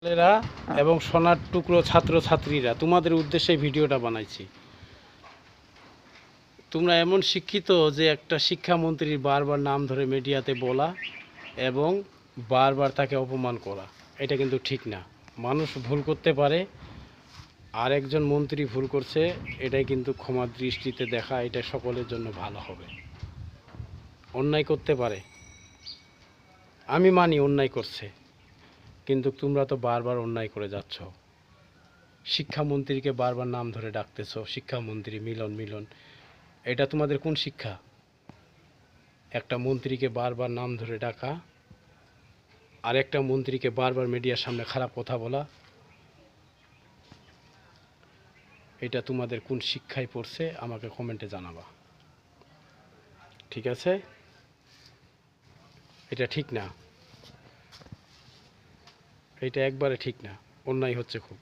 ছেলেরা এবং সোনার টুকরো ছাত্রছাত্রীরা, তোমাদের উদ্দেশ্যে ভিডিওটা বানাইছি। তোমরা এমন শিক্ষিত যে একটা শিক্ষামন্ত্রীর বারবার নাম ধরে মিডিয়াতে বলা এবং বারবার তাকে অপমান করা, এটা কিন্তু ঠিক না। মানুষ ভুল করতে পারে, আর একজন মন্ত্রী ভুল করছে, এটাই কিন্তু ক্ষমার দৃষ্টিতে দেখা, এটা সকলের জন্য ভালো হবে। অন্যায় করতে পারে, আমি মানি অন্যায় করছে, কিন্তু তোমরা তো বারবার অন্যায় করে যাচ্ছ। শিক্ষামন্ত্রীকে বারবার নাম ধরে ডাকতেছ, শিক্ষামন্ত্রী মিলন মিলন, এটা তোমাদের কোন শিক্ষা? একটা মন্ত্রীকে বারবার নাম ধরে ডাকা আর একটা মন্ত্রীকে বারবার মিডিয়ার সামনে খারাপ কথা বলা, এটা তোমাদের কোন শিক্ষায় পড়ছে আমাকে কমেন্টে জানাবা। ঠিক আছে? এটা ঠিক না, এটা একবারে ঠিক না, অন্যায় হচ্ছে খুব।